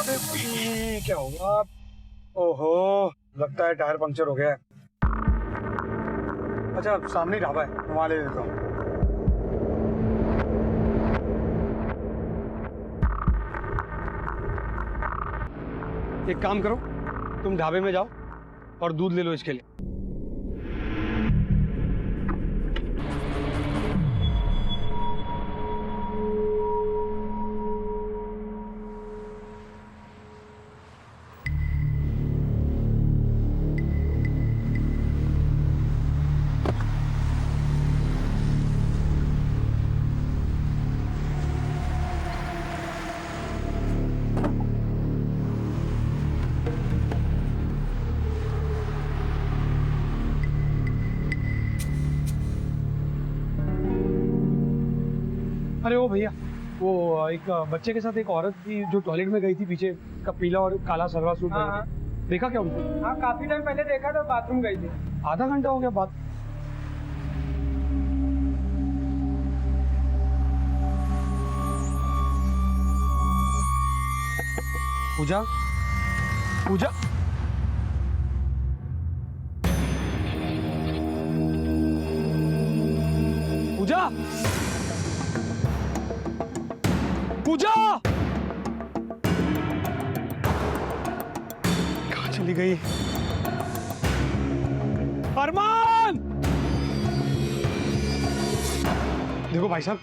ये क्या होगा? ओहो, लगता है टायर पंक्चर हो गया है। अच्छा, सामने ही ढाबा है, वहां ले लेता हूँ। एक काम करो, तुम ढाबे में जाओ और दूध ले लो इसके लिए। अरे वो भैया, वो एक बच्चे के साथ एक औरत थी जो टॉयलेट में गई थी, पीछे का पीला और काला सलवार सूट पहने थे। देखा क्या उनको? हाँ, काफी टाइम पहले देखा था, बाथरूम गई थी। आधा घंटा हो गया बात। पूजा, पूजा, पूजा, पूजा कहाँ चली गई? अरमान! देखो भाई साहब,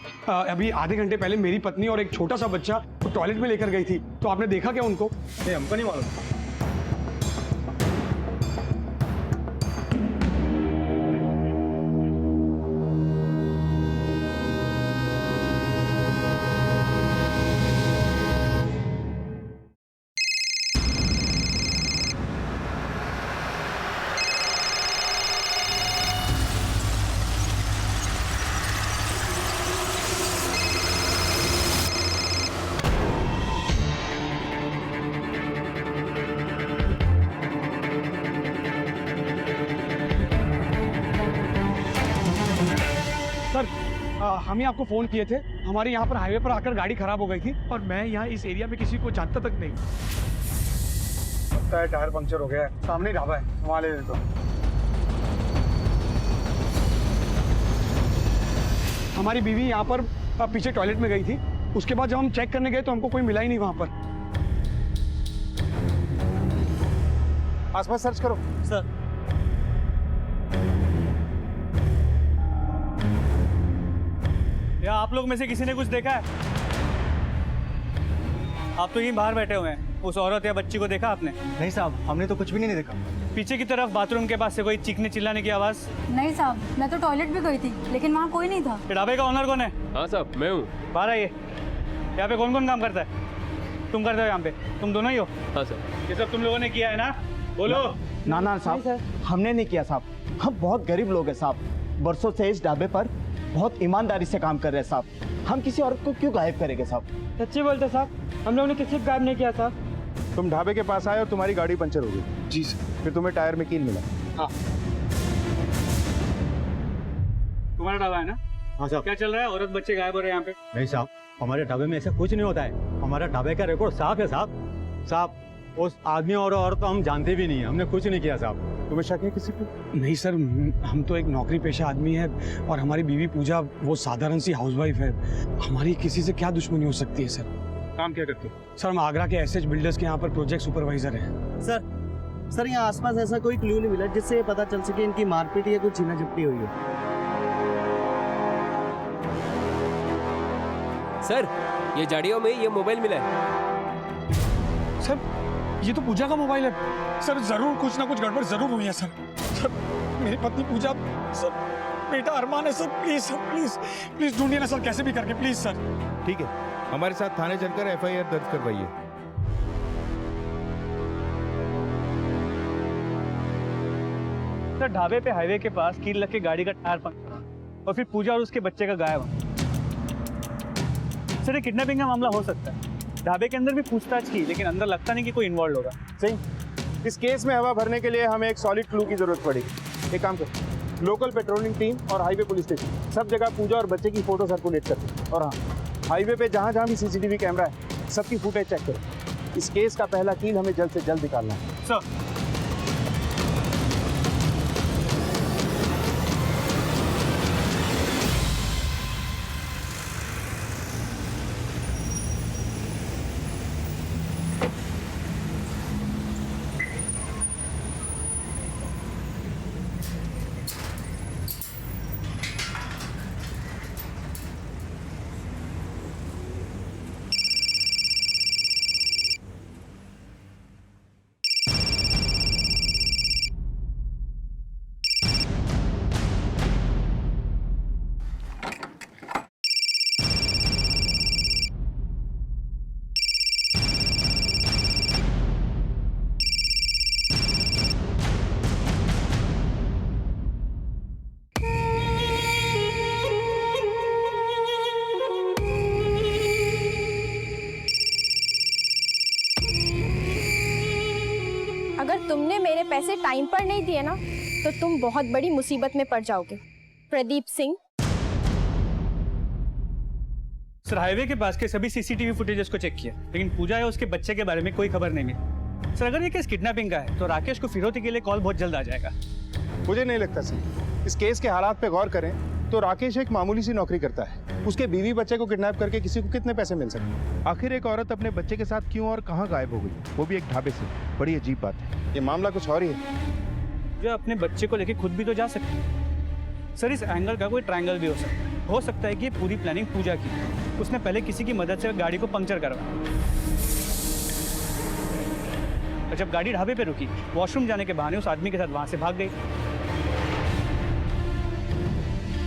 अभी आधे घंटे पहले मेरी पत्नी और एक छोटा सा बच्चा टॉयलेट में लेकर गई थी, तो आपने देखा क्या उनको? नहीं, हमको नहीं मालूम। सर, हम ही आपको फोन किए थे। हमारे यहाँ पर हाईवे पर आकर गाड़ी खराब हो गई थी और मैं यहाँ इस एरिया में किसी को जानता तक नहीं। लगता है टायर पंक्चर हो गया है। सामने ही ढाबा है, वहाँ ले लेता हूँ। हमारी बीवी यहाँ पर पीछे टॉयलेट में गई थी। उसके बाद जब हम चेक करने गए तो हमको कोई मिला ही नहीं वहाँ पर। आसपास सर्च करो। सर, या आप लोग में से किसी ने कुछ देखा है? आप तो यहीं बाहर बैठे हुए हैं। उस औरत या बच्ची को देखा आपने? नहीं साहब, हमने तो कुछ भी नहीं देखा। पीछे की तरफ बाथरूम के पास से कोई चीखने चिल्लाने की आवाज? नहीं साहब, मैं तो टॉयलेट भी गई थी, लेकिन वहाँ कोई नहीं था। ढाबे का ओनर कौन है? हाँ साहब, मैं हूँ। बाहर आइए। यहाँ पे कौन कौन काम करता है? तुम करते हो यहाँ पे? तुम दोनों ही हो? हाँ सर। ये सब तुम लोगों ने किया है ना? बोलो। ना साहब, हमने नहीं किया साहब। हम बहुत गरीब लोग हैं साहब। बरसों से इस ढाबे पर बहुत ईमानदारी से काम कर रहे हैं साहब। हम किसी औरत को क्यों गायब करेंगे साहब? सच्ची बोलते साहब, हम लोगों ने किसी को गायब नहीं किया साहब। तुम ढाबे के पास आए और तुम्हारी गाड़ी पंचर हो गई। जी सर। फिर तुम्हें टायर में कील मिला। हाँ। तुम्हारा ढाबा है ना? हाँ साहब। क्या चल रहा है? औरत बच्चे गायब हो रहे हैं यहाँ पे? नहीं साहब, हमारे ढाबे में ऐसा कुछ नहीं होता है। हमारा ढाबे का रिकॉर्ड साफ है साहब। साहब, उस आदमी और औरत तो हम जानते भी नहीं है। हमने कुछ नहीं किया साहब। तुम्हें शक है किसी पे? नहीं सर, हम तो एक नौकरी पेशा आदमी है और हमारी बीवी पूजा वो साधारण सी हाउसवाइफ है। हमारी किसी से क्या दुश्मनी हो सकती है सर? काम क्या करते हो? सर, हम आगरा के एसएच बिल्डर्स के यहाँ पर प्रोजेक्ट सुपरवाइजर हैं। सर यहाँ आसपास ऐसा कोई क्लू नहीं मिला जिससे ये पता चल सके इनकी मारपीट या कुछ छीना झपटी हुई हो। सर, ये झाड़ियों में ये मोबाइल मिला है। सर, ये तो पूजा का मोबाइल है। सर, जरूर कुछ ना कुछ गड़बड़ जरूर हुई है सर। सर, मेरी पत्नी पूजा, सर, बेटा अरमान है sir. Please sir, please please ढूंढिए ना सर, कैसे भी करके प्लीज सर। ठीक है, हमारे साथ थाने चलकर FIR दर्ज करवाइए। सर, ढाबे पे हाईवे के पास कील लग के गाड़ी का टायर पंक्चर और फिर पूजा और उसके बच्चे का गायब। सर, ये किडनैपिंग का मामला हो सकता है। ढाबे के अंदर भी पूछताछ की, लेकिन अंदर लगता नहीं कि कोई इन्वॉल्व होगा। सही। इस केस में हवा भरने के लिए हमें एक सॉलिड क्लू की जरूरत पड़ेगी। एक काम करो, लोकल पेट्रोलिंग टीम और हाईवे पुलिस स्टेशन सब जगह पूजा और बच्चे की फोटो सर्कुलेट करते हैं। और हाँ, हाईवे पे जहाँ जहाँ भी CCTV कैमरा है सबकी फुटेज चेक करो। इस केस का पहला कील हमें जल्द से जल्द निकालना है। सर अगर तुमने मेरे पैसे टाइम पर नहीं दिए ना तो तुम बहुत बड़ी मुसीबत में पड़ जाओगे। प्रदीप सिंह। सर हाईवे के पास के सभी सीसीटीवी फुटेजेस को चेक किया, लेकिन पूजा या उसके बच्चे के बारे में कोई खबर नहीं मिली। सर अगर ये केस किडनैपिंग का है तो राकेश को फिरौती के लिए कॉल बहुत जल्द आ जाएगा। मुझे नहीं लगता सर। इस केस के हालात पे गौर करें तो राकेश एक मामूली सी नौकरी करता है। उसके बीवी बच्चे को किडनैप करके किसी को कितने पैसे मिल सकते हैं? आखिर एक औरत अपने बच्चे के साथ क्यों और कहाँ गायब हो गई, वो भी एक ढाबे से? बड़ी अजीब बात है। ये मामला कुछ और ही है। जो अपने बच्चे को लेके खुद भी तो जा सकते हैं। सर इस एंगल का कोई ट्रायंगल भी हो सकता है। हो सकता है कि ये पूरी प्लानिंग पूजा की है। उसने पहले किसी की मदद से गाड़ी को पंक्चर करवाया और जब गाड़ी ढाबे पे रुकी, वॉशरूम जाने के बहाने उस आदमी के साथ वहां से भाग गई।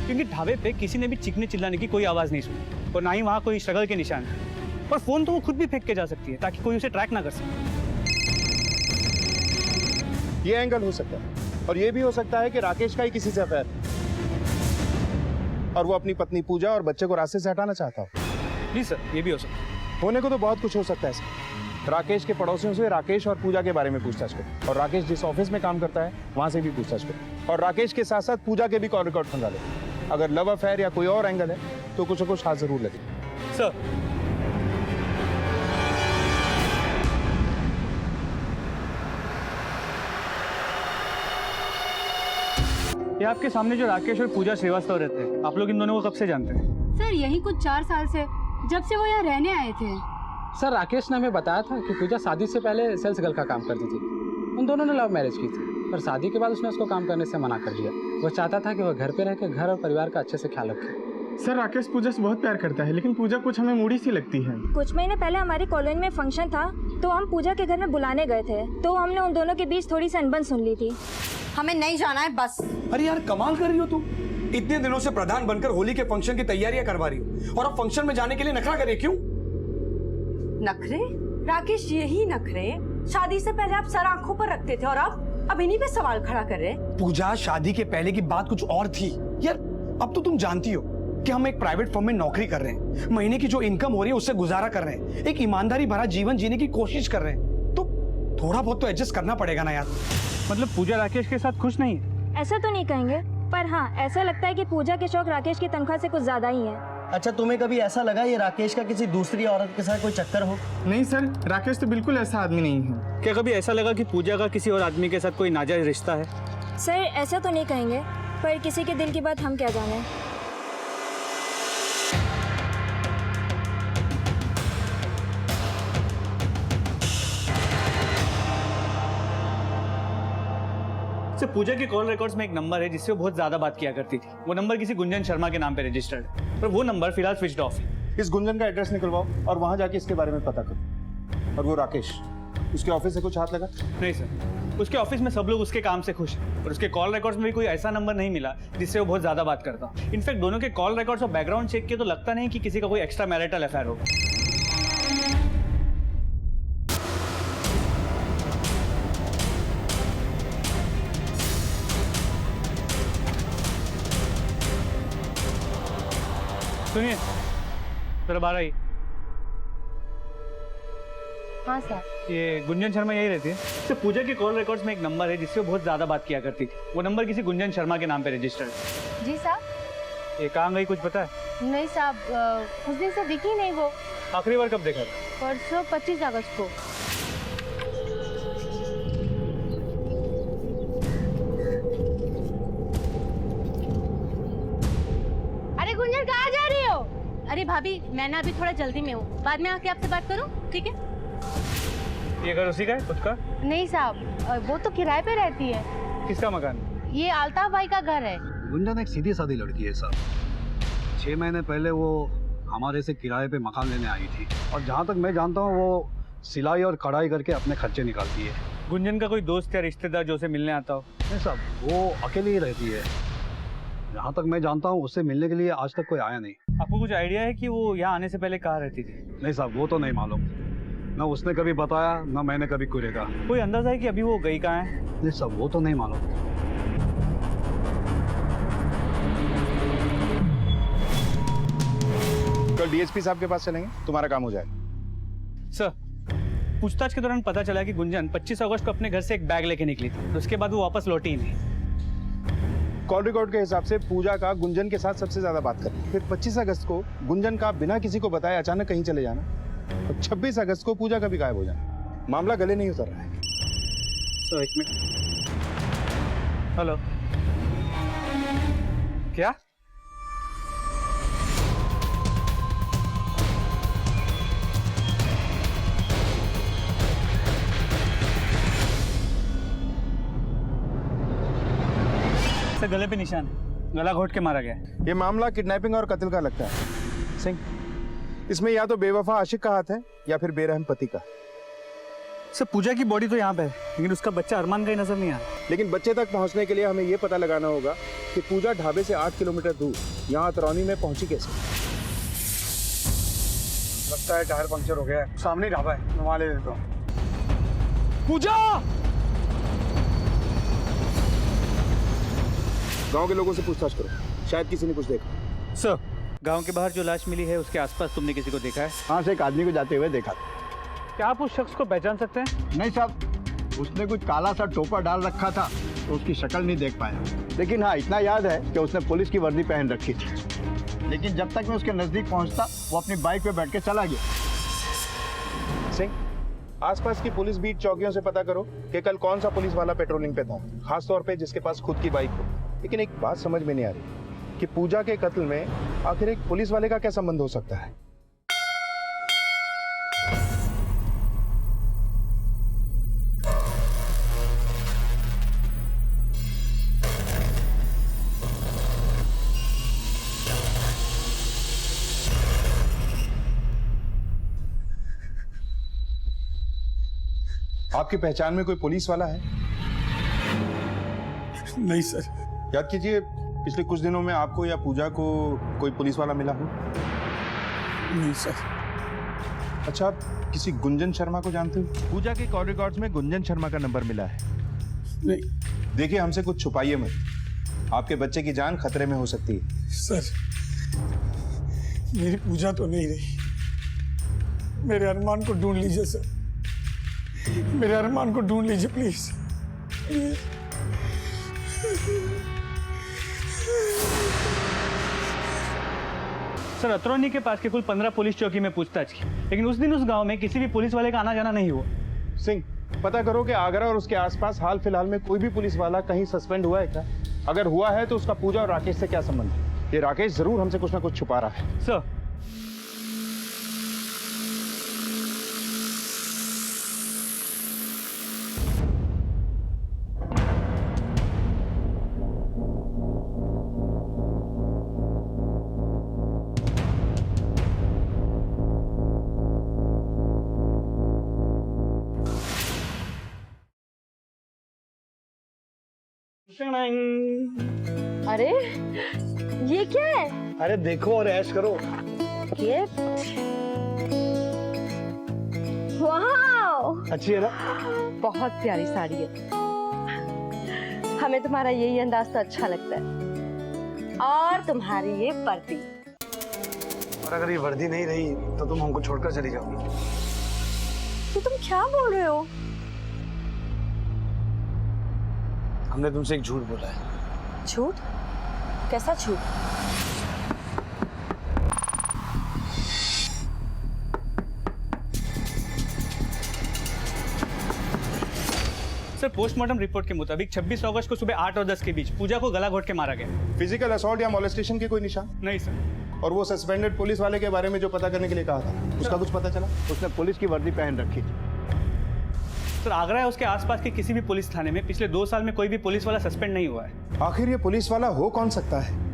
क्योंकि ढाबे पे किसी ने भी चीखने चिल्लाने की कोई आवाज नहीं सुनी और ना ही वहां कोई स्ट्रगल के निशान है। पर फोन तो वो खुद भी फेंक के जा सकती है ताकि कोई उसे ट्रैक ना कर सके। ये एंगल हो सकता है और ये भी हो सकता है कि राकेश का ही किसी से अफेयर है और वो अपनी पत्नी पूजा और बच्चे को रास्ते से हटाना चाहता हो। जी सर, ये भी हो सकता है। होने को तो बहुत कुछ हो सकता है सर। राकेश के पड़ोसियों से राकेश और पूजा के बारे में पूछताछ करो और राकेश जिस ऑफिस में काम करता है वहां से भी पूछताछ करो और राकेश के साथ साथ पूजा के भी कॉल रिकॉर्ड खंगा लो। अगर लव अफेयर या कोई और एंगल है तो कुछ न कुछ हाथ जरूर लगे। सर ये आपके सामने जो राकेश और पूजा श्रीवास्तव रहते हैं, आप लोग इन दोनों को कब से जानते हैं? सर यही कुछ 4 साल से, जब से वो यहाँ रहने आए थे। सर राकेश ने हमें बताया था कि पूजा शादी से पहले सेल्स गर्ल का काम करती थी। उन दोनों ने लव मैरिज की थी, पर शादी के बाद उसने उसको काम करने से मना कर दिया। वो चाहता था कि वह घर पे रह के घर और परिवार का अच्छे से ख्याल रखे। सर राकेश पूजा से बहुत प्यार करता है, लेकिन पूजा कुछ हमें मूडी सी लगती है। कुछ महीने पहले हमारी कॉलोनी में फंक्शन था तो हम पूजा के घर में बुलाने गए थे, तो हमने उन दोनों के बीच थोड़ी सी अनबन सुन ली थी। हमें नहीं जाना है बस। अरे यार कमाल कर रही हो तुम। इतने दिनों से प्रधान बनकर होली के फंक्शन की तैयारियां करवा रही हो और अब फंक्शन में जाने के लिए नखरा करे क्यों? नखरे? राकेश यही नखरे शादी से पहले आप सर आंखों पर रखते थे और अब इन्हीं पे सवाल खड़ा कर रहे हैं। पूजा, शादी के पहले की बात कुछ और थी यार। अब तो तुम जानती हो कि हम एक प्राइवेट फर्म में नौकरी कर रहे हैं, महीने की जो इनकम हो रही है उससे गुजारा कर रहे हैं, एक ईमानदारी भरा जीवन जीने की कोशिश कर रहे हैं, तो थोड़ा बहुत तो एडजस्ट करना पड़ेगा ना यार। मतलब पूजा राकेश के साथ खुश नहीं है? ऐसा तो नहीं कहेंगे, पर हाँ ऐसा लगता है कि पूजा के शौक राकेश की तनख्वाह से कुछ ज्यादा ही है। अच्छा तुम्हें कभी ऐसा लगा ये राकेश का किसी दूसरी औरत के साथ कोई चक्कर हो? नहीं सर, राकेश तो बिल्कुल ऐसा आदमी नहीं है। क्या कभी ऐसा लगा कि पूजा का किसी और आदमी के साथ कोई नाजायज रिश्ता है? सर ऐसा तो नहीं कहेंगे, पर किसी के दिल की बात हम क्या जाने। से पूजा के कॉल रिकॉर्ड्स में एक नंबर है जिससे वो बहुत ज्यादा बात किया करती थी। वो नंबर किसी गुंजन शर्मा के नाम पे रजिस्टर्ड है, पर वो नंबर फिलहाल स्विच्ड ऑफ है। इस गुंजन का एड्रेस निकलवाओ और वहां जाके इसके बारे में पता करो। और वो राकेश, उसके ऑफिस से कुछ हाथ लगा? नहीं सर, उसके ऑफिस में सब लोग उसके काम से खुश हैं और उसके कॉल रिकॉर्ड्स में भी कोई ऐसा नंबर नहीं मिला जिससे वो बहुत ज्यादा बात करता। इनफैक्ट दोनों के कॉल रिकॉर्ड्स और बैकग्राउंड चेक किए तो लगता नहीं कि किसी का कोई एक्स्ट्रा मैरिटल अफेयर होगा। सुनिए जरा बाहर आई। हाँ सर। ये गुंजन शर्मा यही रहती है? तो पूजा के कॉल रिकॉर्ड्स में एक नंबर है जिससे वो बहुत ज्यादा बात किया करती थी। वो नंबर किसी गुंजन शर्मा के नाम पे रजिस्टर्ड है। जी साहब। ये कहाँ गई कुछ पता है? नहीं साहब, उस दिन से दिखी नहीं वो। आखिरी बार कब देखा था? परसों 25 अगस्त को। भाभी मैं ना अभी थोड़ा जल्दी में हूँ, बाद में आके आपसे बात करूँ, ठीक है? ये घर उसी का है, खुद का? नहीं साहब, वो तो किराए पे रहती है। किसका मकान? ये अल्ताफ भाई का घर है। गुंजन एक सीधी सादी लड़की है सर। 6 महीने पहले वो हमारे से किराए पे मकान लेने आई थी और जहाँ तक मैं जानता हूँ वो सिलाई और कढ़ाई करके अपने खर्चे निकालती है। गुंजन का कोई दोस्त या रिश्तेदार जो उसे मिलने आता हो? नहीं साहब, वो अकेली ही रहती है। जहाँ तक मैं जानता हूँ उससे मिलने के लिए आज तक कोई आया नहीं। आपको कुछ आइडिया है कि वो यहाँ आने से पहले कहाँ रहती थी? नहीं साहब, वो तो नहीं मालूम। न उसने कभी बताया न मैंने कभी कुछ कहा। कोई अंदाजा है कि अभी वो गई कहाँ है? नहीं साहब, वो तो नहीं मालूम। कल डीएसपी साहब के पास चलेंगे, तुम्हारा काम हो जाएगा। सर, पूछताछ के दौरान पता चला कि गुंजन 25 अगस्त को अपने घर से एक बैग लेके निकली थी। उसके बाद वो वापस लौटी ही नहीं। कॉल रिकॉर्ड के हिसाब से पूजा का गुंजन के साथ सबसे ज्यादा बात करनी। फिर 25 अगस्त को गुंजन का बिना किसी को बताए अचानक कहीं चले जाना और 26 अगस्त को पूजा का भी गायब हो जाना। मामला गले नहीं उतर रहा है। सर, एक मिनट। हेलो, क्या? सर, गले पे निशान है, गला घोट के मारा गया। ये मामला किडनैपिंग और कत्ल का लगता है सिंह। इसमें या तो बेवफा आशिक का हाथ है या फिर बेरहम पति का। सर, पूजा की बॉडी तो यहाँ पे है, लेकिन उसका बच्चा अरमान कहीं नजर नहीं आ रहा। लेकिन बच्चे तक पहुंचने के लिए हमें ये पता लगाना होगा कि पूजा ढाबे से 8 किलोमीटर दूर यहाँ तरौनी में पहुंची कैसे। लगता है टायर पंक्चर हो गया है। सामने ढाबा है, मैं वहां ले लेता हूँ। पूजा! गांव के लोगों से पूछताछ करो, शायद किसी ने कुछ देखा। सर, गांव के बाहर जो लाश मिली है उसके आसपास तुमने किसी को देखा है? हाँ से एक आदमी को जाते हुए देखा। क्या आप उस शख्स को पहचान सकते हैं? नहीं साहब, उसने कुछ काला सा टोपा डाल रखा था तो उसकी शक्ल नहीं देख पाया, लेकिन हाँ इतना याद है कि उसने पुलिस की वर्दी पहन रखी थी। लेकिन जब तक मैं उसके नजदीक पहुंचता वो अपनी बाइक पे बैठ के चला गया। सिंह, आसपास की पुलिस बीट चौकियों से पता करो कि कल कौन सा पुलिस वाला पेट्रोलिंग पे था, खासतौर पे जिसके पास खुद की बाइक हो। लेकिन एक बात समझ में नहीं आ रही कि पूजा के कत्ल में आखिर एक पुलिस वाले का क्या संबंध हो सकता है। आपकी पहचान में कोई पुलिस वाला है? नहीं सर। याद कीजिए, पिछले कुछ दिनों में आपको या पूजा को कोई पुलिस वाला मिला हो? नहीं सर। अच्छा, आप किसी गुंजन शर्मा को जानते हो? पूजा के कॉल रिकॉर्ड्स में गुंजन शर्मा का नंबर मिला है। नहीं। देखिए, हमसे कुछ छुपाइए मत, आपके बच्चे की जान खतरे में हो सकती है। सर, मेरी पूजा तो नहीं रही। मेरे अरमान को ढूंढ लीजिए सर, मेरे अरमान को ढूंढ लीजिए प्लीज। सर, अतरौनी के पास के कुल 15 पुलिस चौकी में पूछताछ की, लेकिन उस दिन उस गांव में किसी भी पुलिस वाले का आना जाना नहीं हुआ। सिंह, पता करो कि आगरा और उसके आसपास हाल फिलहाल में कोई भी पुलिस वाला कहीं सस्पेंड हुआ है क्या? अगर हुआ है तो उसका पूजा और राकेश से क्या संबंध है? ये राकेश जरूर हमसे कुछ ना कुछ छुपा रहा है। सर, अरे ये क्या है? अरे देखो और ऐश करो। ये वाओ, अच्छी है ना? बहुत प्यारी साड़ी है। हमें तुम्हारा यही अंदाज तो अच्छा लगता है, और तुम्हारी ये वर्दी। और अगर ये वर्दी नहीं रही तो तुम हमको छोड़कर चली जाओगी। तो तुम क्या बोल रहे हो? हमने तुमसे एक झूठ बोला है। झूठ? कैसा झूठ? सर, पोस्टमार्टम रिपोर्ट के मुताबिक 26 अगस्त को सुबह 8 और 10 के बीच पूजा को गला घोट के मारा गया। फिजिकल असॉल्ट या मॉलेस्टेशन के कोई निशान? नहीं सर। और वो सस्पेंडेड पुलिस वाले के बारे में जो पता करने के लिए कहा था, उसका कुछ पता चला? उसने पुलिस की वर्दी पहन रखी थी। सर आगरा है उसके आसपास के किसी भी पुलिस थाने में पिछले 2 साल में कोई भी पुलिस वाला सस्पेंड नहीं हुआ है। आखिर ये पुलिस वाला हो कौन सकता है?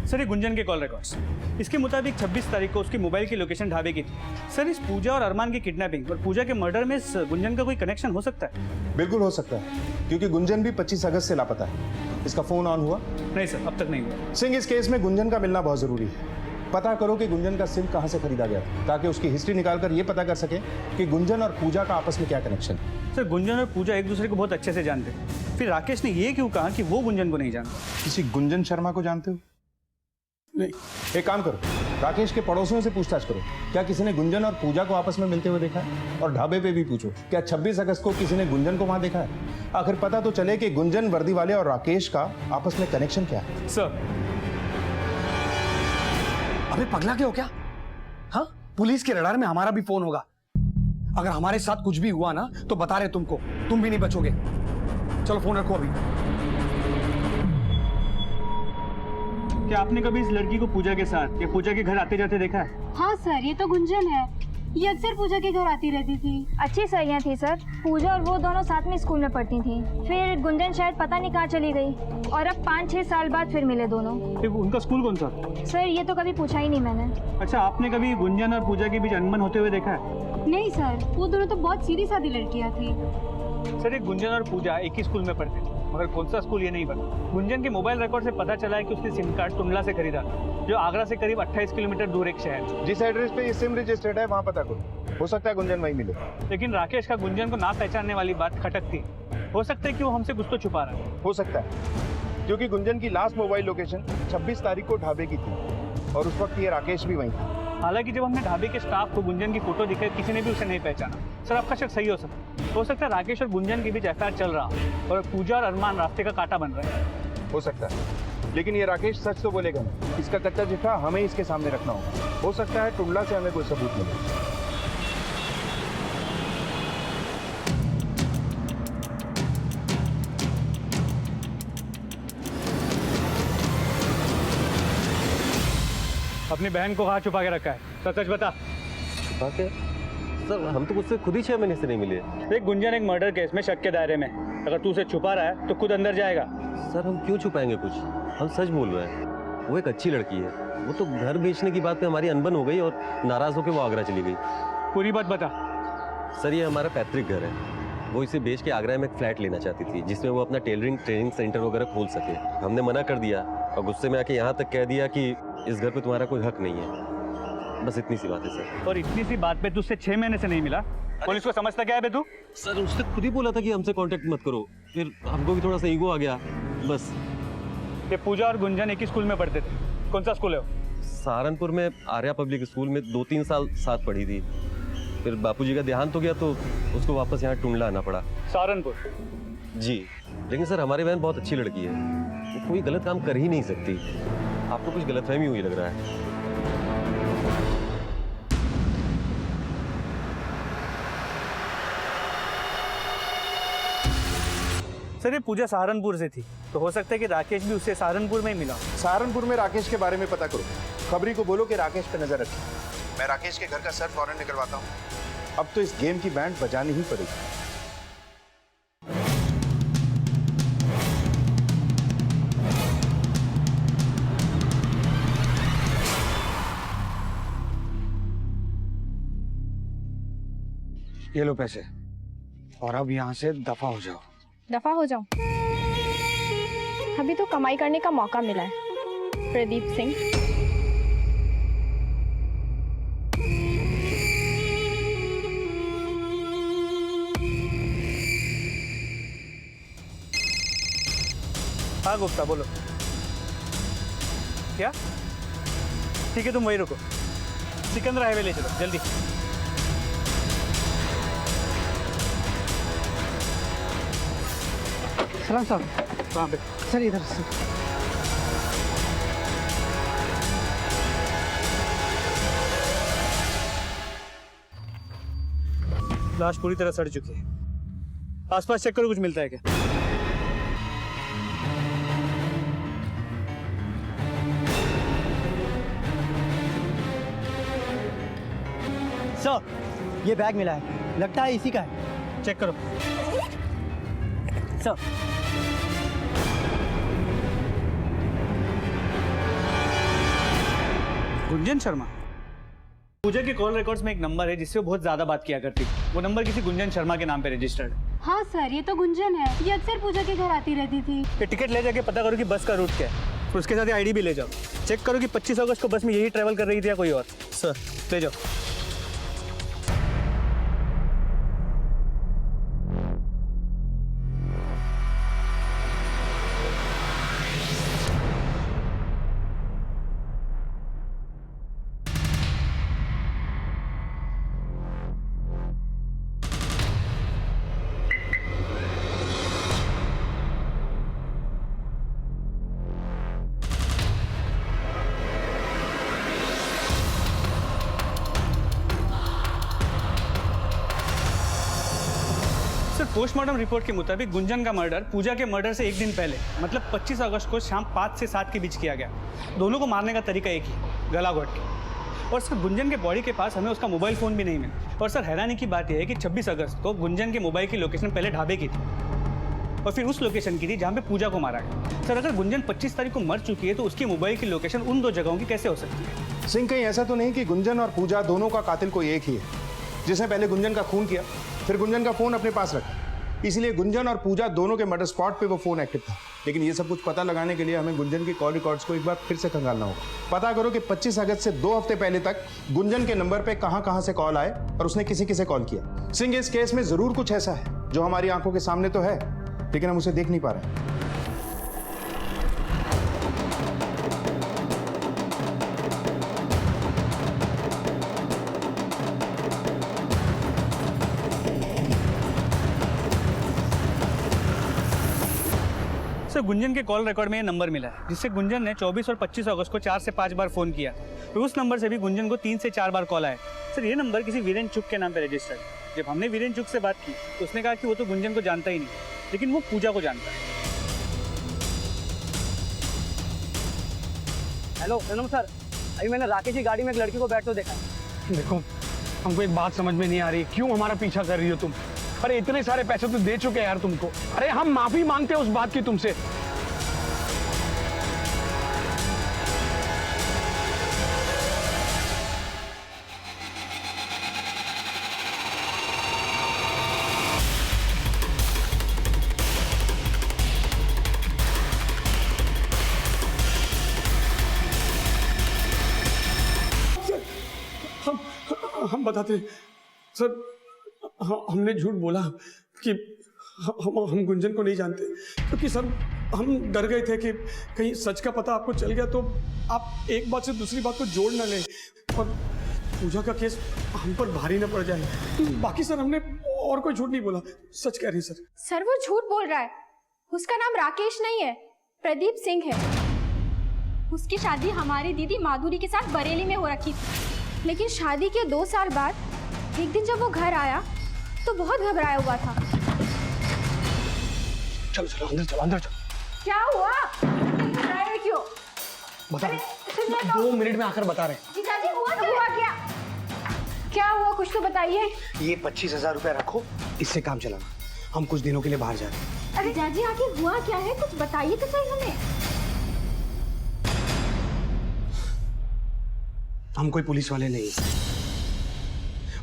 सर ये गुंजन के कॉल रिकॉर्ड्स। इसके मुताबिक 26 तारीख को उसकी मोबाइल की लोकेशन ढाबे की थी। सर इस पूजा और अरमान की किडनैपिंग और पूजा के मर्डर में इस गुंजन का कोई कनेक्शन हो सकता है? बिल्कुल हो सकता है, क्योंकि गुंजन भी 25 अगस्त से लापता है। इसका फोन ऑन हुआ? नहीं सर, अब तक नहीं हुआ। सिंह, इस केस में गुंजन का मिलना बहुत जरूरी है। पता करो कि गुंजन का सिम कहां से खरीदा गया था, ताकि उसकी हिस्ट्री निकालकर ये पता कर सके कि गुंजन और पूजा का आपस में क्या कनेक्शन है। सर गुंजन और पूजा एक दूसरे को बहुत अच्छे से जानते हैं, फिर राकेश ने ये क्यों कहा कि वो गुंजन को नहीं जानता? किसी गुंजन शर्मा को जानते हो? नहीं। एक काम करो, राकेश के पड़ोसियों से पूछताछ करो, क्या किसी ने गुंजन और पूजा को आपस में मिलते हुए देखा है? और ढाबे पे भी पूछो, क्या 26 अगस्त को किसी ने गुंजन को वहां देखा है? आखिर पता तो चले कि गुंजन वर्दी वाले और राकेश का आपस में कनेक्शन क्या है। सर अबे पगला के हो क्या? हाँ, पुलिस के रडार में हमारा भी फोन होगा। अगर हमारे साथ कुछ भी हुआ ना तो बता रहे तुमको, तुम भी नहीं बचोगे। चलो फोन रखो अभी। क्या आपने कभी इस लड़की को पूजा के साथ या पूजा के घर आते जाते देखा है? हाँ सर, ये तो गुंजन है। ये अक्सर पूजा के घर आती रहती थी। अच्छी सहेलियां थी सर। पूजा और वो दोनों साथ में स्कूल में पढ़ती थी। फिर गुंजन शायद पता नहीं कहाँ चली गई और अब 5-6 साल बाद फिर मिले दोनों। उनका स्कूल कौन सा? सर ये तो कभी पूछा ही नहीं मैंने। अच्छा, आपने कभी गुंजन और पूजा के बीच अनबन होते हुए देखा है? नहीं सर, वो दोनों तो बहुत सीधी सादी लड़कियाँ थी। सर ये गुंजन और पूजा एक ही स्कूल में पढ़ते थे, मगर कौन सा स्कूल ये नहीं पता। गुंजन के मोबाइल रिकॉर्ड से पता चला है कि उसकी सिम कार्ड टुंडला से खरीदा, जो आगरा से करीब 28 किलोमीटर दूर एक शहर। जिस एड्रेस पे ये सिम रजिस्टर्ड है वहां पता करो, हो सकता है गुंजन वहीं मिले। लेकिन राकेश का गुंजन को ना पहचानने वाली बात खटकती। हो सकता है कि वो हमसे कुछ तो छुपा रहा है। हो सकता है, क्योंकि गुंजन की लास्ट मोबाइल लोकेशन 26 तारीख को ढाबे की थी और उस वक्त ये राकेश भी वहीं था। हालांकि जब हमने ढाबे के स्टाफ को गुंजन की फोटो दिखाई, किसी ने भी उसे नहीं पहचाना। सर आपका शक सही हो सकता है राकेश और गुंजन के बीच एफआईआर चल रहा और पूजा और अरमान रास्ते का कांटा बन रहे हैं। हो सकता है, लेकिन ये राकेश सच तो बोलेगा नहीं। इसका कच्चा चिट्ठा हमें इसके सामने रखना होगा। हो सकता है टुंडला से हमें कोई सबूत मिले। अपनी बहन को कहाँ छुपा के रखा है? सच बता। छुपा के? सर हम तो उससे खुद ही 6 महीने से नहीं मिले। एक गुंजन एक मर्डर केस में शक के दायरे में, अगर तू उसे छुपा रहा है तो खुद अंदर जाएगा। सर हम क्यों छुपाएंगे कुछ, हम सच बोल रहे हैं। वो एक अच्छी लड़की है। वो तो घर बेचने की बात पे हमारी अनबन हो गई और नाराज होकर वो आगरा चली गई। पूरी बात बता। सर ये हमारा पैतृक घर है। वो इसे बेच के आगरा में एक फ्लैट लेना चाहती थी, जिसमें वो अपना टेलरिंग ट्रेनिंग सेंटर वगैरह खोल सके। हमने मना कर दिया और गुस्से में आके यहाँ तक कह दिया कि इस घर पे तुम्हारा कोई हक नहीं है। बस इतनी सी बात है सर। और इतनी सी बात पे तुझसे 6 महीने से नहीं मिला, पुलिस को समझता क्या है बे तू? सर उसने खुद ही बोला था कि हमसे कांटेक्ट मत करो, फिर हमको भी थोड़ा सा ईगो आ गया बस। ये पूजा और गुंजन एक ही स्कूल में पढ़ते थे। कौन सा स्कूल है वो? सहारनपुर में आर्या पब्लिक स्कूल में 2-3 साल साथ पढ़ी थी। फिर बापूजी का देहांत हो गया तो उसको वापस यहाँ टुंडला आना पड़ा। सहारनपुर? जी, लेकिन सर हमारी बहन बहुत अच्छी लड़की है, वो कोई गलत काम कर ही नहीं सकती। आपको कुछ गलतफहमी हुई लग रहा है। सर ये पूजा सहारनपुर से थी, तो हो सकता है कि राकेश भी उससे सहारनपुर में ही मिला। सहारनपुर में राकेश के बारे में पता करो। खबरी को बोलो कि राकेश पे नजर रखे। मैं राकेश के घर का सर्च वारंट निकलवाता हूँ। अब तो इस गेम की बैंड बजानी ही पड़ेगी। ये लो पैसे, और अब यहाँ से दफा हो जाओ। दफा हो जाऊं? अभी तो कमाई करने का मौका मिला है प्रदीप सिंह। हाँ गुप्ता बोलो। क्या? ठीक है तुम वहीं रुको, सिकंदर हाईवे ले चलो जल्दी। सलाम साहब। कहाँ पे? सर इधर से। लाश पूरी तरह सड़ चुकी है। आसपास चेक करो, कुछ मिलता है क्या? सर ये बैग मिला है, लगता है इसी का है। चेक करो। सर गुंजन शर्मा। पूजा के कॉल रिकॉर्ड्स में एक नंबर है जिससे वो बहुत ज्यादा बात किया करती थी। वो नंबर किसी गुंजन शर्मा के नाम पे रजिस्टर्ड है। हाँ सर, ये तो गुंजन है, ये अक्सर पूजा के घर आती रहती थी। ये टिकट ले जाके पता करो कि बस का रूट क्या है, और उसके साथ आईडी भी ले जाओ। चेक करो कि 25 अगस्त को बस में यही ट्रैवल कर रही थी या कोई और। सर ले जाओ। पोस्टमार्टम रिपोर्ट के मुताबिक गुंजन का मर्डर पूजा के मर्डर से एक दिन पहले मतलब 25 अगस्त को शाम 5 से 7 के बीच किया गया। दोनों को मारने का तरीका एक ही, गला घोट के। और सर गुंजन के बॉडी के पास हमें उसका मोबाइल फ़ोन भी नहीं मिला। और सर हैरानी की बात यह है कि 26 अगस्त को गुंजन के मोबाइल की लोकेशन पहले ढाबे की थी और फिर उस लोकेशन की थी जहाँ पे पूजा को मारा गया। सर अगर गुंजन 25 तारीख को मर चुकी है तो उसकी मोबाइल की लोकेशन उन दो जगहों की कैसे हो सकती है? सिंह, कहीं ऐसा तो नहीं कि गुंजन और पूजा दोनों का कातिल कोई एक ही है, जिसने पहले गुंजन का खून किया फिर गुंजन का फोन अपने पास रखा, इसलिए गुंजन और पूजा दोनों के मर्डर स्पॉट पे वो फोन एक्टिव था। लेकिन ये सब कुछ पता लगाने के लिए हमें गुंजन की कॉल रिकॉर्ड्स को एक बार फिर से खंगालना होगा। पता करो कि 25 अगस्त से 2 हफ्ते पहले तक गुंजन के नंबर पे कहां से कॉल आए और उसने किसे किसे कॉल किया। सिंह, इस केस में जरूर कुछ ऐसा है जो हमारी आंखों के सामने तो है लेकिन हम उसे देख नहीं पा रहे। सर गुंजन के कॉल रिकॉर्ड में ये नंबर मिला है जिससे गुंजन ने 24 और 25 अगस्त को 4 से 5 बार फोन किया। तो उस नंबर से भी गुंजन को 3 से 4 बार कॉल आए। सर ये नंबर किसी वीरेन चुग के नाम पे रजिस्टर्ड है। जब हमने वीरेन चुग से बात की तो उसने कहा कि वो तो गुंजन को जानता ही नहीं, लेकिन वो पूजा को जानता है। हेलो नमस्कार सर, अभी मैंने राकेश की गाड़ी में एक लड़की को बैठते हुए देखा। देखो हमको एक बात समझ में नहीं आ रही, क्यों हमारा पीछा कर रही हो तुम? अरे इतने सारे पैसे तो दे चुके हैं यार तुमको। अरे हम माफी मांगते हैं उस बात की तुमसे। हम बताते हैं सर, हमने झूठ बोला कि हम गुंजन को नहीं जानते, क्योंकि सर हम डर गए थे कि कहीं सच का पता आपको चल गया तो आप एक बात से दूसरी बात को जोड़ ना लें और पूजा का केस हम पर भारी ना पड़ जाए। बाकी सर हमने और कोई झूठ नहीं बोला, सच कह रही सर। सर वो झूठ बोल रहा है, उसका नाम राकेश नहीं है, प्रदीप सिंह है। उसकी शादी हमारी दीदी माधुरी के साथ बरेली में हो रखी थी, लेकिन शादी के 2 साल बाद एक दिन जब वो घर आया तो बहुत घबराया हुआ था। चलो चलो अंदर चलो, अंदर चलो। क्या हुआ? घबराए क्यों? बता रहे, 2 मिनट में आकर बता रहे। जीजाजी हुआ तो हुआ क्या? क्या हुआ कुछ तो बताइए। ये 25,000 रुपया रखो, इससे काम चलाना, हम कुछ दिनों के लिए बाहर जा रहे हैं। अरे जीजाजी आखिर हुआ क्या है, कुछ बताइए तो सही हमें। हम कोई पुलिस वाले नहीं,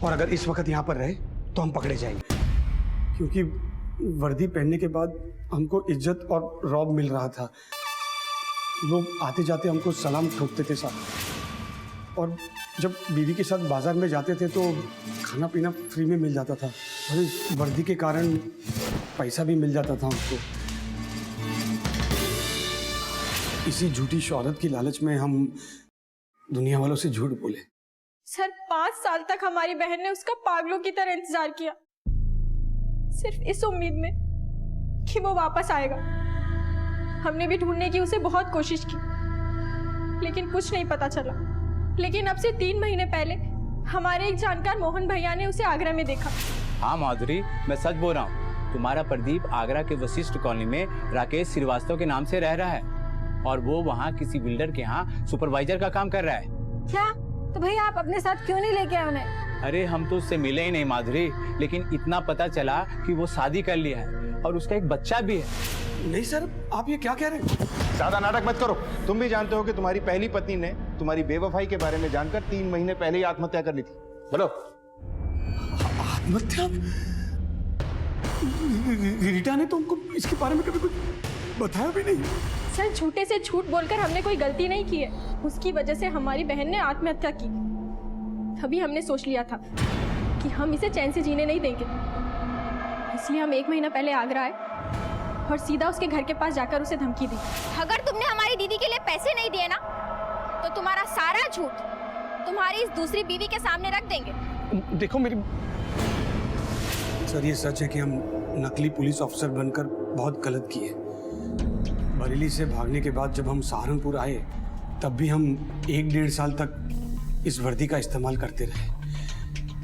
और अगर इस वक्त यहाँ पर रहे तो हम पकड़े जाएंगे, क्योंकि वर्दी पहनने के बाद हमको इज्जत और रौब मिल रहा था। लोग आते जाते हमको सलाम ठोकते थे साहब, और जब बीवी के साथ बाजार में जाते थे तो खाना पीना फ्री में मिल जाता था, और इस वर्दी के कारण पैसा भी मिल जाता था हमको। इसी झूठी शोहरत की लालच में हम दुनिया वालों से झूठ बोले। सर 5 साल तक हमारी बहन ने उसका पागलों की तरह इंतजार किया, सिर्फ इस उम्मीद में कि वो वापस आएगा। हमने भी ढूंढने की उसे बहुत कोशिश की, लेकिन कुछ नहीं पता चला। लेकिन अब से 3 महीने पहले हमारे एक जानकार मोहन भैया ने उसे आगरा में देखा। हाँ माधुरी, मैं सच बोल रहा हूँ। तुम्हारा प्रदीप आगरा के वशिष्ठ कॉलोनी में राकेश श्रीवास्तव के नाम से रह रहा है, और वो वहाँ किसी बिल्डर के यहाँ सुपरवाइजर का काम कर रहा है। क्या? तो भैया आप अपने साथ क्यों नहीं लेके आए उन्हें? अरे हम तो उससे मिले ही नहीं माधुरी, लेकिन इतना पता चला कि वो शादी कर लिया है और उसका एक बच्चा भी है। नहीं सर, आप ये क्या कह रहे हैं? ज्यादा नाटक मत करो। तुम भी जानते हो कि तुम्हारी पहली पत्नी ने तुम्हारी बेवफाई के बारे में जानकर 3 महीने पहले ही आत्महत्या कर ली थी। बोलो। आत्महत्या? रीटा ने तो हमको इसके बारे में कभी कुछ बताया भी नहीं। सर, झूठे से झूठ बोलकर हमने कोई गलती नहीं की है। उसकी वजह से हमारी बहन ने आत्महत्या की। तभी हमने सोच लिया था कि हम इसे चैन से जीने नहीं देंगे, इसलिए हम 1 महीना पहले आगरा आए और सीधा उसके घर के पास जाकर उसे धमकी दी। अगर तुमने हमारी दीदी के लिए पैसे नहीं दिए ना, तो तुम्हारा सारा झूठ तुम्हारी इस दूसरी बीवी के सामने रख देंगे। देखो मेरी सर, ये सच है कि हम नकली पुलिस ऑफिसर बनकर बहुत गलत किए। बरेली से भागने के बाद जब हम सहारनपुर आए, तब भी हम 1-1.5 साल तक इस वर्दी का इस्तेमाल करते रहे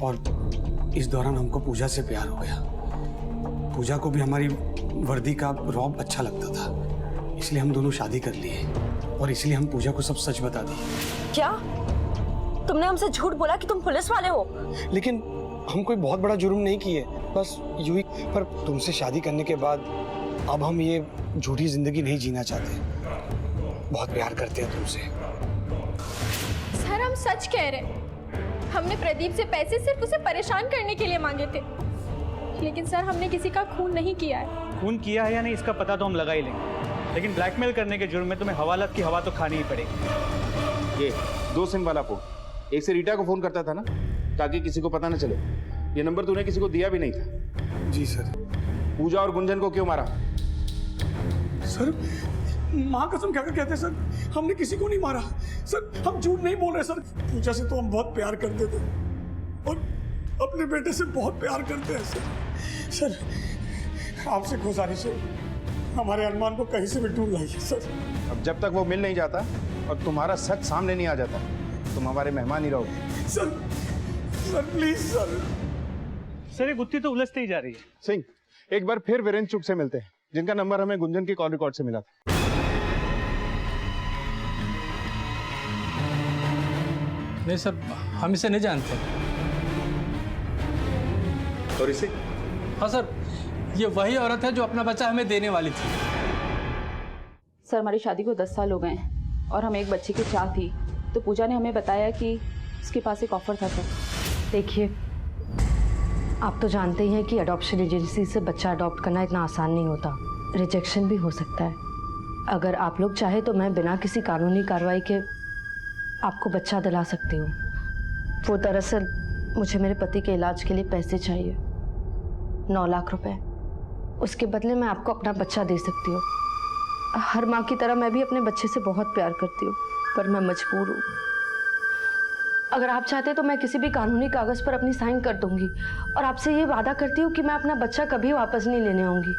और इस दौरान हमको पूजा से प्यार हो गया। पूजा को भी हमारी वर्दी का रौब अच्छा लगता था, इसलिए हम दोनों शादी कर लिए और इसलिए हम पूजा को सब सच बता दिए। क्या तुमने हमसे झूठ बोला कि तुम पुलिस वाले हो? लेकिन हम कोई बहुत बड़ा जुर्म नहीं किए, बस यूं ही। पर तुमसे शादी करने के बाद अब हम ये झूठी जिंदगी नहीं जीना चाहते। बहुत प्यार करते हैं तुमसे। सर, हम सच कह रहे हैं। हमने प्रदीप से पैसे सिर्फ उसे परेशान करने के लिए मांगे थे, लेकिन सर हमने किसी का खून नहीं किया है। खून किया है या नहीं इसका पता तो हम लगा ही लेंगे, लेकिन ब्लैकमेल करने के जुर्म में तुम्हें हवालात की हवा तो खानी ही पड़ेगी। ये 2 सिम वाला फोन, एक से रीटा को फोन करता था ना, ताकि किसी को पता न चले। ये नंबर तूने किसी को दिया भी नहीं था। जी सर। पूजा और गुंजन को क्यों मारा? सर, माँ कसम क्या कहते हैं सर, हमने किसी को नहीं मारा सर। हम झूठ नहीं बोल रहे सर। पूजा से तो हम बहुत प्यार करते थे और अपने बेटे से बहुत प्यार करते हैं सर। सर, आपसे गुजारिश है, हमारे अरमान को कहीं से भी ढूंढ लाइए सर। अब जब तक वो मिल नहीं जाता और तुम्हारा सच सामने नहीं आ जाता, तुम हमारे मेहमान ही रहोगे। Sir, sir please sir. Sir, ये गुत्थी तो उलझती ही जा रही है। सिंह, एक बार फिर वीरेंद्र चुग से मिलते हैं, जिनका नंबर हमें गुंजन की कॉल रिकॉर्ड से मिला था। नहीं सर, हम इसे नहीं जानते। और इसे? हाँ सर, ये वही औरत है जो अपना बच्चा हमें देने वाली थी। सर, हमारी शादी को 10 साल हो गए हैं और हम एक बच्चे की चाह थी, तो पूजा ने हमें बताया कि उसके पास एक ऑफर था। सर देखिए, आप तो जानते ही हैं कि अडॉप्शन एजेंसी से बच्चा अडॉप्ट करना इतना आसान नहीं होता। रिजेक्शन भी हो सकता है। अगर आप लोग चाहे तो मैं बिना किसी कानूनी कार्रवाई के आपको बच्चा दिला सकती हूँ। वो दरअसल मुझे मेरे पति के इलाज के लिए पैसे चाहिए, 9 लाख रुपए। उसके बदले मैं आपको अपना बच्चा दे सकती हूँ। हर माँ की तरह मैं भी अपने बच्चे से बहुत प्यार करती हूँ, पर मैं मजबूर हूँ। अगर आप चाहते तो मैं किसी भी कानूनी कागज पर अपनी साइन कर दूंगी और आपसे ये वादा करती हूँ कि मैं अपना बच्चा कभी वापस नहीं लेने आऊंगी।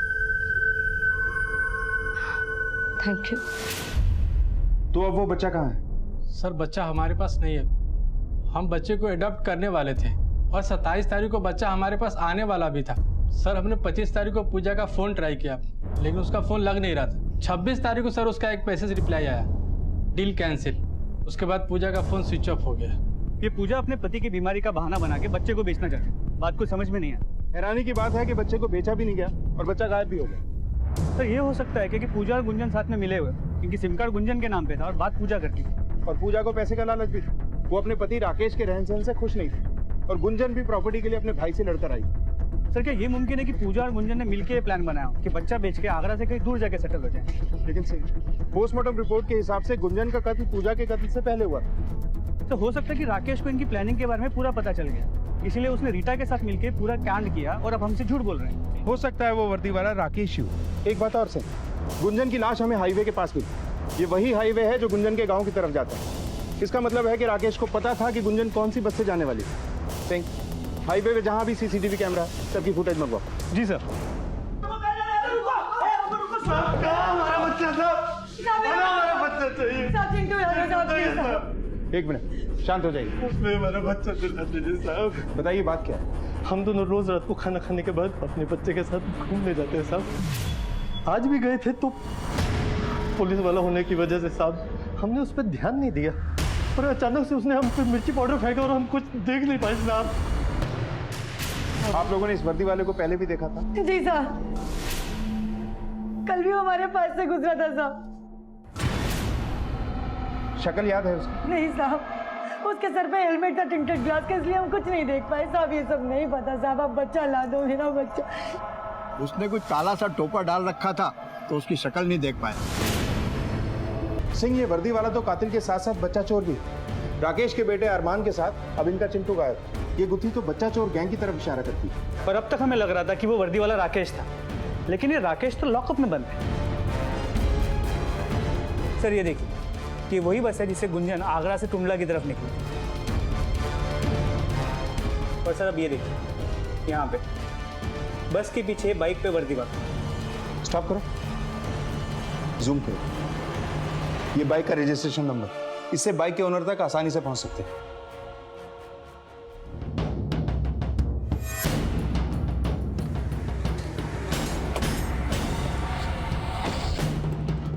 Thank you. तो अब वो बच्चा कहाँ है? सर, बच्चा हमारे पास नहीं है। हम बच्चे को अडॉप्ट करने वाले थे और 27 तारीख को बच्चा हमारे पास आने वाला भी था। सर, हमने 25 तारीख को पूजा का फ़ोन ट्राई किया, लेकिन उसका फ़ोन लग नहीं रहा था। 26 तारीख को सर उसका एक मैसेज रिप्लाई आया, डील कैंसिल। उसके बाद पूजा का फ़ोन स्विच ऑफ हो गया। ये पूजा अपने पति की बीमारी का बहाना बना के बच्चे को बेचना चाहती है। बात को समझ में नहीं आया। हैरानी की बात है कि बच्चे को बेचा भी नहीं गया और बच्चा गायब भी हो गया। सर, ये हो सकता है क्योंकि पूजा और गुंजन साथ में मिले हुए, क्योंकि सिम कार्ड गुंजन के नाम पे था और बात पूजा करती थी। और पूजा को पैसे का लालच भी था। वो अपने पति राकेश के रहन सहन से खुश नहीं थी और गुंजन भी प्रॉपर्टी के लिए अपने भाई से लड़कर आई। सर, क्या ये मुमकिन है कि पूजा और गुंजन ने मिलकर ये प्लान बनाया कि बच्चा बेच के आगरा से कहीं दूर जाके सेटल हो जाए? लेकिन पोस्टमार्टम रिपोर्ट के हिसाब से गुंजन का कत्ल पूजा के कत्ल से पहले हुआ। तो हो सकता है कि राकेश को इनकी प्लानिंग के बारे में पूरा पता चल गया, इसलिए उसने रीटा के साथ मिलकर पूरा कांड किया और अब हमसे झूठ बोल रहे हैं। हो सकता है वो वर्दी वाला राकेश ही हो। एक बात और से, गुंजन की लाश हमें हाईवे के पास मिली। ये वही हाईवे है जो गुंजन के गांव की तरफ जाता है। इसका मतलब है कि राकेश को पता था कि गुंजन कौन सी बस से जाने वाली है। सिंह, हाईवे पे जहां भी सीसीटीवी कैमरा है सबकी फुटेज मंगवाओ। जी सर। एक मिनट, शांत हो जाइए। हमारा बच्चा दिला दीजिए साहब। बताइए बात क्या है? हम दोनों रोज रात को खाना खाने के बाद अपने बच्चे के साथ घूमने जाते हैं साहब। आज भी गए थे तो पुलिस वाला होने की वजह से साहब हमने उस पर ध्यान नहीं दिया। और अचानक से उसने हम पे मिर्ची पाउडर फेंका और हम कुछ देख नहीं पाए साहब। आप लोगों ने इस वर्दी वाले को पहले भी देखा था? जी साहब, कल भी वो हमारे पास से गुजरा था साहब। शक्ल याद है उसकी? नहीं साहब, उसके सर पे हेलमेट था टिंटेड ग्लास का, इसलिए हम कुछ नहीं देख पाए साहब। ये सब नहीं पता साहब, आप बच्चा ला दो मेरा बच्चा। उसने कुछ काला सा टोपा डाल रखा था तो उसकी शक्ल नहीं देख पाया। सिंह, ये वर्दी वाला तो कातिल के साथ साथ बच्चा चोर भी। राकेश के बेटे अरमान के साथ अब इनका चिंटू गायब। ये गुत्थी तो बच्चा चोर गैंग की तरफ इशारा करती है। पर अब तक हमें लग रहा था कि वो वर्दी वाला राकेश था, लेकिन ये राकेश तो लॉकअप में बंद है। सर ये देखिए, कि वही बस है जिससे गुंजन आगरा से टुंडला की तरफ निकली। और सर अब ये देखिए, यहाँ पे बस के पीछे बाइक पे वर्दी वाला। स्टॉप करो, जूम करो। ये बाइक का रजिस्ट्रेशन नंबर, इससे बाइक के ओनर तक आसानी से पहुंच सकते हैं।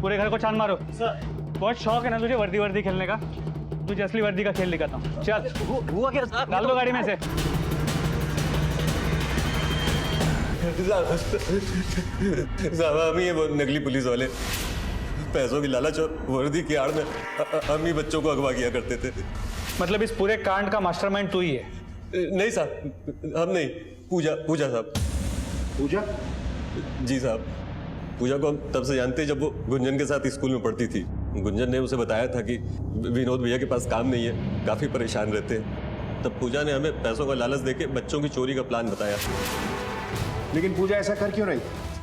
पूरे घर को छान मारो। सर बहुत शौक है ना तुझे वर्दी वर्दी खेलने का, तुझे असली वर्दी का खेल दिखाता हूँ। चल हुआ क्या साहब? डाल दो गाड़ी में से। साहब हम ही ये नकली पुलिस वाले, पैसों की लालच और वर्दी की आड़ में हम ही बच्चों को अगवा किया करते थे। मतलब इस पूरे कांड का मास्टरमाइंड तू ही है? नहीं साहब, हम नहीं, पूजा साहब। पूजा? जी साहब, पूजा को हम तब से जानते हैं जब वो गुंजन के साथ स्कूल में पढ़ती थी। गुंजन ने उसे बताया था कि विनोद भैया के पास काम नहीं है, काफी परेशान रहते हैं। तब पूजा ने हमें पैसों का लालच देके बच्चों की चोरी का प्लान बताया। लेकिन पूजा ऐसा कर क्यों रही?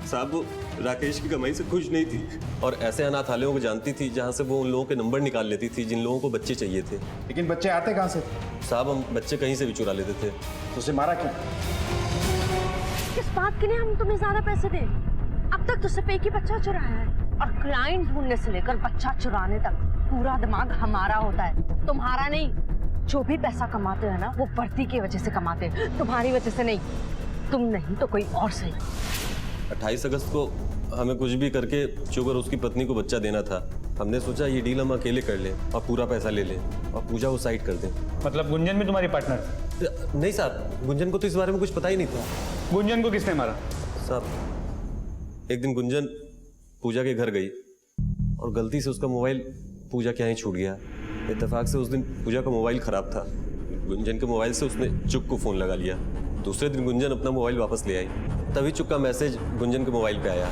साहब वो राकेश की कमाई से खुश नहीं थी और ऐसे अनाथालयों को जानती थी जहां से वो उन लोगों के नंबर निकाल लेती थी जिन लोगों को बच्चे चाहिए थे। लेकिन बच्चे आते कहां से? साहब हम बच्चे कहीं से भी चुरा लेते थे। तो उसे मारा क्यों? किस बात के लिए हम तुम्हें ज्यादा पैसे दें? अब तक तो सिर्फ एक ही बच्चा चुराया है, और क्लाइंट ढूंढने से लेकर बच्चा चुराने तक पूरा दिमाग हमारा होता है, तुम्हारा नहीं। जो भी पैसा कमाते हैं ना, वो वर्दी की वजह से कमाते हैं, तुम्हारी वजह से नहीं। तुम नहीं तो कोई और सही। 28 अगस्त को हमें कुछ भी करके शुगर उसकी पत्नी को बच्चा देना था। हमने सोचा ये डील हम अकेले कर लें और पूरा पैसा ले लें और पूजा वो साइड कर दें। मतलब गुंजन भी तुम्हारी पार्टनर? नहीं साहब, गुंजन को तो इस बारे में कुछ पता ही नहीं था। गुंजन को किसने मारा? साहब एक दिन गुंजन पूजा के घर गई और गलती से उसका मोबाइल पूजा के यहाँ ही छूट गया। इत्तेफाक से उस दिन पूजा का मोबाइल खराब था। गुंजन के मोबाइल से उसने चुप को फोन लगा लिया। दूसरे दिन गुंजन अपना मोबाइल वापस ले आई, तभी चुप का मैसेज गुंजन के मोबाइल पे आया।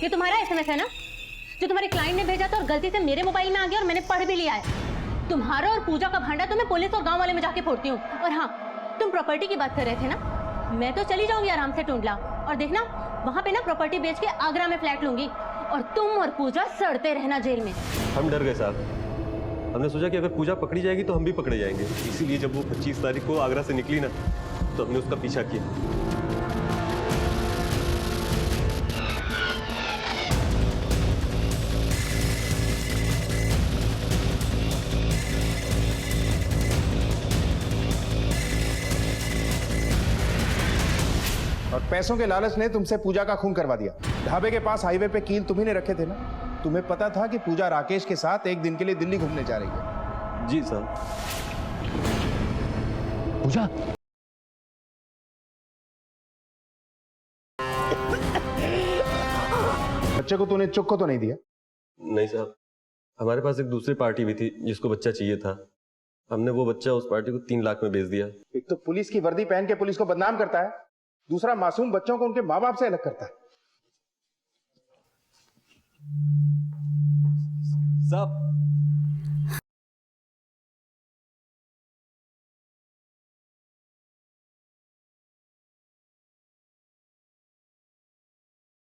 ये तुम्हारा एसएमएस है ना, जो तुम्हारे क्लाइंट ने भेजा था और गलती से मेरे मोबाइल में आ गया और मैंने पढ़ भी लिया है। तुम्हारा और पूजा का भांडा तो मैं पुलिस और गांव वाले में जाके फोड़ती हूँ। और हाँ, तुम प्रॉपर्टी की बात कर रहे थे ना, मैं तो चली जाऊंगी आराम से टुंडला, और देखना वहाँ पे ना प्रॉपर्टी बेच के आगरा में फ्लैट लूंगी, और तुम और पूजा सड़ते रहना जेल में। हम डर गए साहब, हमने सोचा कि अगर पूजा पकड़ी जाएगी तो हम भी पकड़े जाएंगे। इसीलिए जब वो 25 तारीख को आगरा से निकली ना, तो हमने उसका पीछा किया। और पैसों के लालच ने तुमसे पूजा का खून करवा दिया। ढाबे के पास हाईवे पे कील तुम्ही ने रखे थे ना। तुम्हें पता था कि पूजा राकेश के साथ एक दिन के लिए दिल्ली घूमने जा रही है? जी साहब। पूजा बच्चे को तूने चुप को तो नहीं दिया? नहीं साहब, हमारे पास एक दूसरी पार्टी भी थी जिसको बच्चा चाहिए था। हमने वो बच्चा उस पार्टी को 3 लाख में बेच दिया। एक तो पुलिस की वर्दी पहन के पुलिस को बदनाम करता है, दूसरा मासूम बच्चों को उनके माँ बाप से अलग करता है। साहब